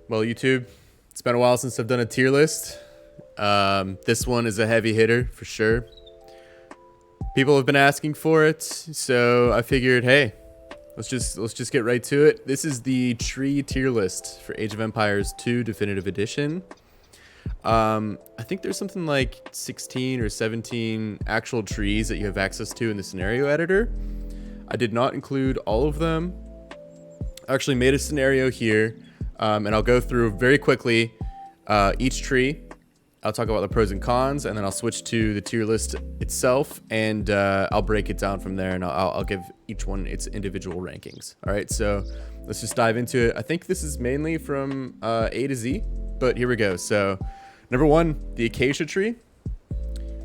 Well, YouTube, it's been a while since I've done a tier list. This one is a heavy hitter for sure. People have been asking for it, so I figured, hey, let's just get right to it. This is the tree tier list for Age of Empires 2 Definitive Edition. I think there's something like 16 or 17 actual trees that you have access to in the scenario editor. I did not include all of them. I actually made a scenario here, and I'll go through very quickly each tree. I'll talk about the pros and cons, and then I'll switch to the tier list itself, and I'll break it down from there, and I'll give each one its individual rankings. All right, so let's just dive into it. I think this is mainly from A to Z, but here we go. So number one, the acacia tree.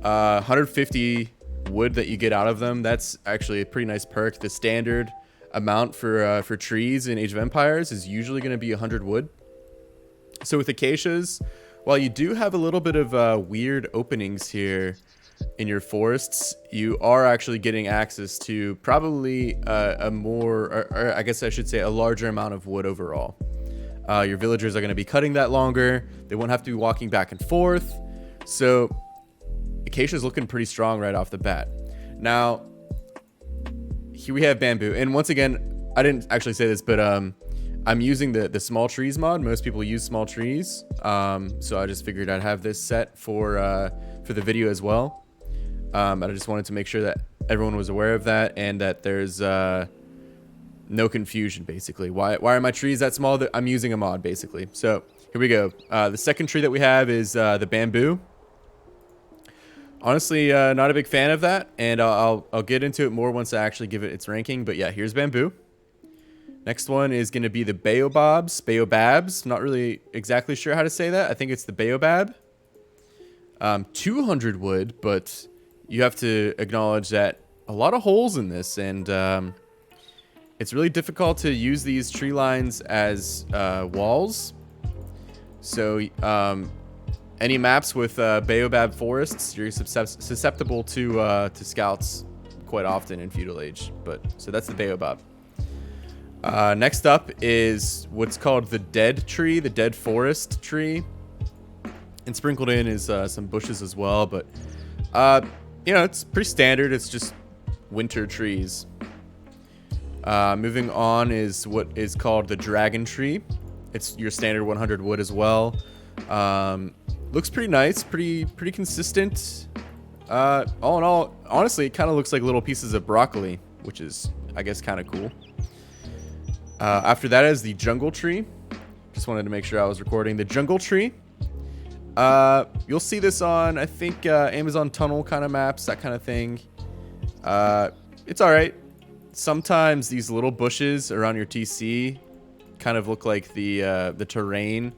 150 wood that you get out of them. That's actually a pretty nice perk. The standard amount for trees in Age of Empires is usually going to be 100 wood. So with acacias, while you do have a little bit of weird openings here in your forests, you are actually getting access to probably a more, or I guess I should say a larger amount of wood overall. Your villagers are going to be cutting that longer. They won't have to be walking back and forth. So acacia is looking pretty strong right off the bat. Now, here we have bamboo. And once again, I didn't actually say this, but I'm using the small trees mod. Most people use small trees. So I just figured I'd have this set for the video as well. I just wanted to make sure that everyone was aware of that and that there's no confusion, basically. Why are my trees that small? I'm using a mod, basically. So here we go. The second tree that we have is the bamboo. Honestly, not a big fan of that, and I'll get into it more once I actually give it its ranking. But yeah, here's bamboo. Next one is going to be the baobabs. Not really exactly sure how to say that. I think it's the baobab. 200 wood, but you have to acknowledge that a lot of holes in this, and it's really difficult to use these tree lines as walls. So any maps with baobab forests, you're susceptible to scouts quite often in Feudal Age. But so that's the baobab. Next up is what's called the dead tree, the dead forest tree. And sprinkled in is some bushes as well, but you know, it's pretty standard. It's just winter trees. Moving on is what is called the dragon tree. It's your standard 100 wood as well. Looks pretty nice, pretty consistent. All in all, honestly, it kind of looks like little pieces of broccoli, which is, I guess, kind of cool. After that is the jungle tree. Just wanted to make sure I was recording. The jungle tree. You'll see this on, I think, Amazon Tunnel kind of maps, that kind of thing. It's all right. Sometimes these little bushes around your TC kind of look like the terrain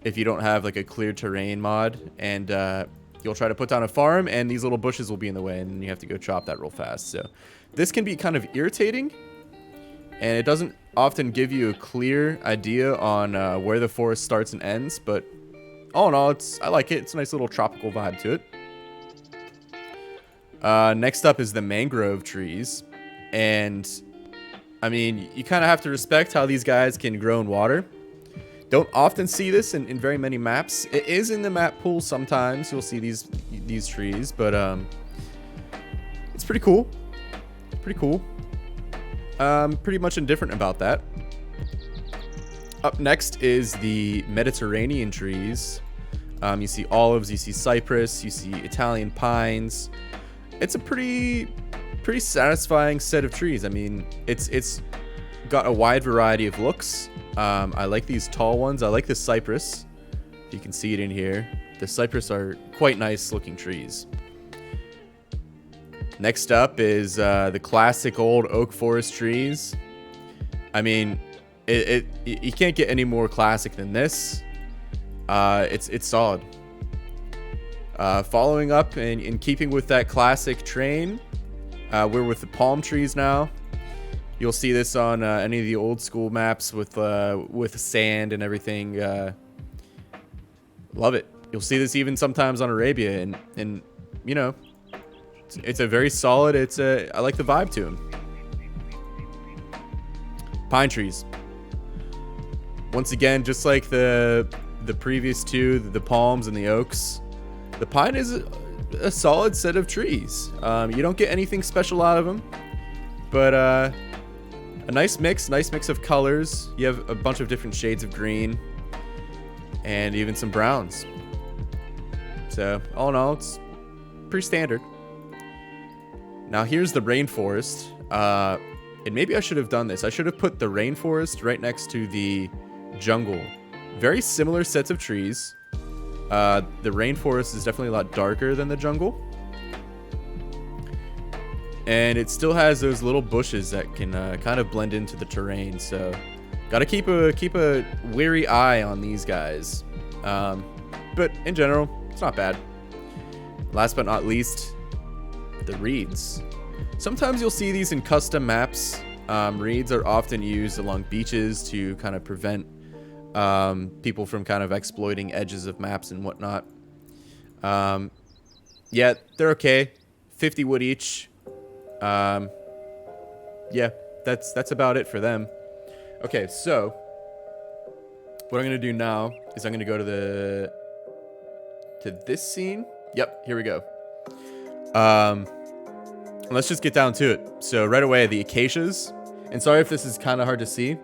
if you don't have like a clear terrain mod, and you'll try to put down a farm and these little bushes will be in the way and you have to go chop that real fast. So this can be kind of irritating, and it doesn't often give you a clear idea on where the forest starts and ends, but all in all, I like it. It's a nice little tropical vibe to it. Next up is the mangrove trees. And I mean, you kind of have to respect how these guys can grow in water. Don't often see this in very many maps. It is in the map pool sometimes. You'll see these trees, but it's pretty cool. Pretty cool. Pretty much indifferent about that. Up next is the Mediterranean trees. You see olives, you see cypress, you see Italian pines. It's a pretty satisfying set of trees. I mean, it's got a wide variety of looks. I like these tall ones. I like the cypress. You can see it in here. The cypress are quite nice looking trees. Next up is the classic old oak forest trees. I mean, you can't get any more classic than this. It's solid. Following up and in keeping with that classic train, we're with the palm trees now. You'll see this on any of the old school maps with sand and everything. Love it. You'll see this even sometimes on Arabia, and you know, it's a very solid. I like the vibe to them. Pine trees. Once again, just like the previous two, the palms and the oaks, the pine is a solid set of trees. You don't get anything special out of them, but a nice mix of colors. You have a bunch of different shades of green and even some browns. So all in all, it's pretty standard. Now here's the rainforest. And maybe I should have done this. I should have put the rainforest right next to the jungle. Very similar sets of trees. The rainforest is definitely a lot darker than the jungle. And it still has those little bushes that can kind of blend into the terrain. So gotta keep a wary eye on these guys. But in general, it's not bad. Last but not least, the reeds. Sometimes you'll see these in custom maps. Reeds are often used along beaches to kind of prevent people from kind of exploiting edges of maps and whatnot. Yeah, they're okay. 50 wood each. Yeah, that's about it for them. Okay, so what I'm gonna do now is I'm gonna go to this scene. Yep, here we go. Let's just get down to it. So right away, the acacias. And sorry if this is kind of hard to see.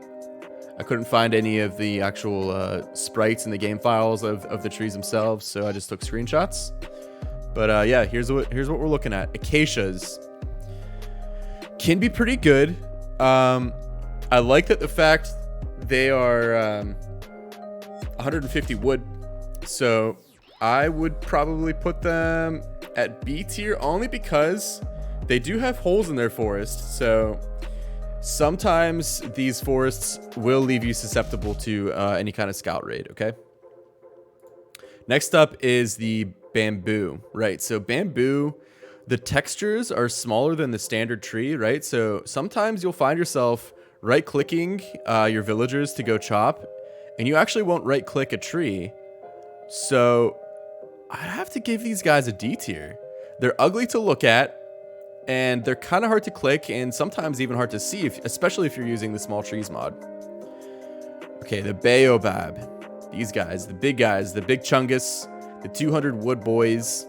I couldn't find any of the actual sprites in the game files of the trees themselves, so I just took screenshots. But yeah, here's what we're looking at. Acacias can be pretty good. I like that the fact they are 150 wood, so I would probably put them at B tier only because they do have holes in their forest. So sometimes these forests will leave you susceptible to any kind of scout raid. Okay. Next up is the bamboo, right? So bamboo, the textures are smaller than the standard tree, right? So sometimes you'll find yourself right-clicking your villagers to go chop, and you actually won't right-click a tree. So I have to give these guys a D tier. They're ugly to look at, and they're kind of hard to click, and sometimes even hard to see, especially if you're using the small trees mod. Okay, the baobab. These guys, the big chungus, the 200 wood boys.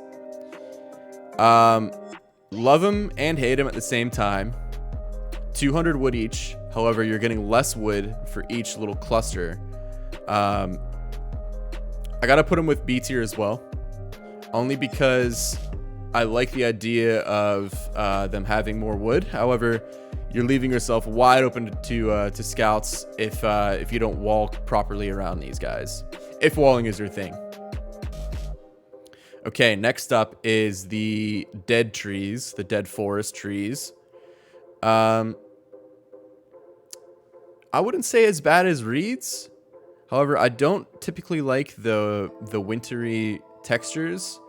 Love them and hate them at the same time. 200 wood each. However, you're getting less wood for each little cluster. I gotta put them with B tier as well, only because I like the idea of them having more wood. However, you're leaving yourself wide open to scouts if you don't wall properly around these guys, if walling is your thing. Okay, next up is the dead trees, the dead forest trees. I wouldn't say as bad as reeds. However, I don't typically like the wintry textures,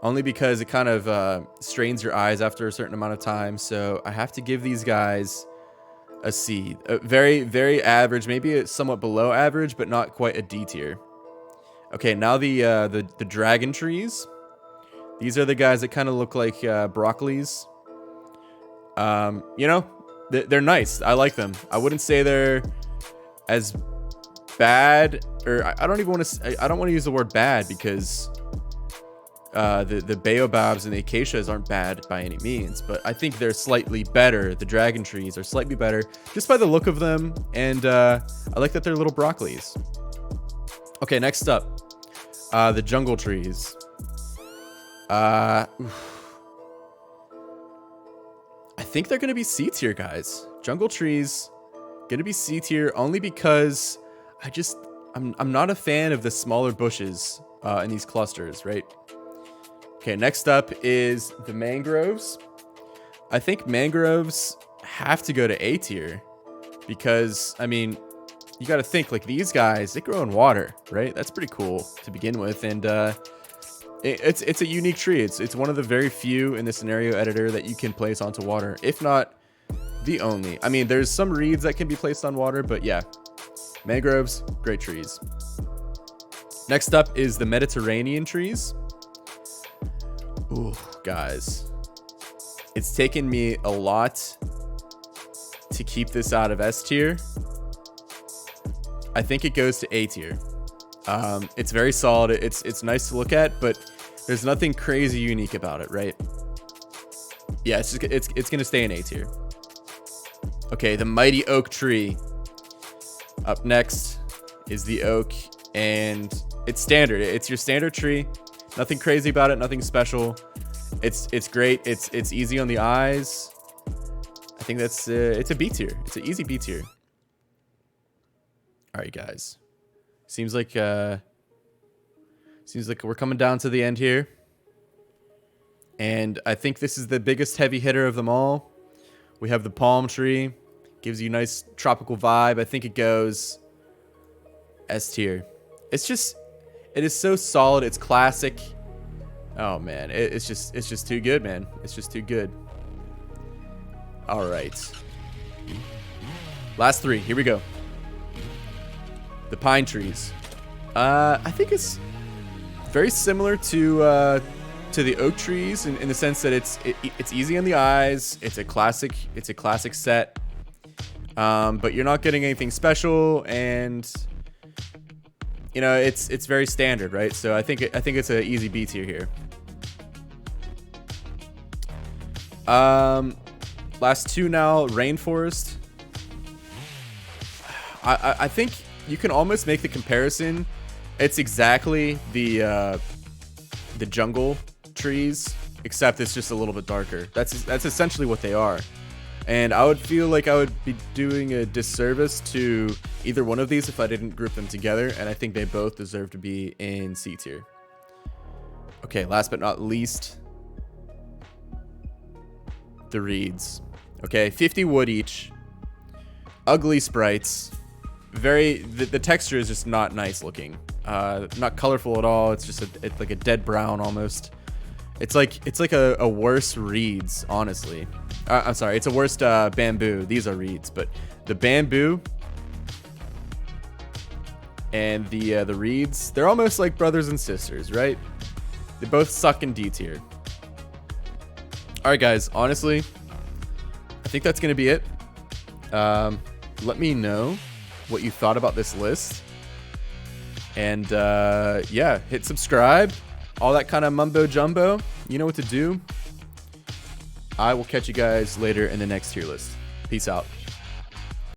only because it kind of strains your eyes after a certain amount of time. So I have to give these guys a C. Very, very average, maybe somewhat below average, but not quite a D tier. Okay, now the dragon trees. These are the guys that kind of look like broccolis. You know, they're nice. I like them. I wouldn't say they're as bad, or I don't even want to. I don't want to use the word bad because the baobabs and the acacias aren't bad by any means, but I think they're slightly better. The dragon trees are slightly better just by the look of them, and I like that they're little broccolis. Okay, next up, the jungle trees. I think they're gonna be C tier, guys. Jungle trees gonna be C tier only because I'm not a fan of the smaller bushes in these clusters, right? Okay, next up is the mangroves. I think mangroves have to go to A tier because, I mean, you got to think, like, these guys, they grow in water, right? That's pretty cool to begin with, and it's a unique tree. It's one of the very few in the scenario editor that you can place onto water, if not the only. I mean, there's some reeds that can be placed on water, but yeah, mangroves, great trees. Next up is the Mediterranean trees. Ooh, guys, it's taken me a lot to keep this out of S tier. I think it goes to A tier. It's very solid. It's nice to look at, but there's nothing crazy unique about it, right? Yeah, it's gonna stay in A tier. Okay, the mighty oak tree. Up next is the oak, and it's standard. It's your standard tree. Nothing crazy about it. Nothing special. It's great. It's easy on the eyes. I think that's it's a B tier. It's an easy B tier. All right, guys. Seems like we're coming down to the end here. And I think this is the biggest heavy hitter of them all. We have the palm tree. Gives you a nice tropical vibe. I think it goes S tier. It is so solid. It's classic. Oh man, it's just too good, man. It's just too good. All right. Last three. Here we go. The pine trees. I think it's very similar to the oak trees in the sense that it's easy on the eyes. It's a classic set. But you're not getting anything special, and you know it's very standard, right? So I think it's an easy B tier here. Last two now. Rainforest. I think you can almost make the comparison. It's exactly the jungle trees, except it's just a little bit darker. That's essentially what they are. And I would feel like I would be doing a disservice to either one of these if I didn't group them together, and I think they both deserve to be in C tier. Okay, last but not least, the reeds. Okay, 50 wood each. Ugly sprites. The texture is just not nice looking. Not colorful at all. It's just it's like a dead brown almost. It's like a worse reeds, honestly. I'm sorry, it's a worse bamboo. These are reeds, but the bamboo and the reeds, they're almost like brothers and sisters, right? They both suck in D tier. All right, guys. Honestly, I think that's gonna be it. Let me know what you thought about this list, and yeah, hit subscribe. All that kind of mumbo jumbo. You know what to do. I will catch you guys later in the next tier list. Peace out.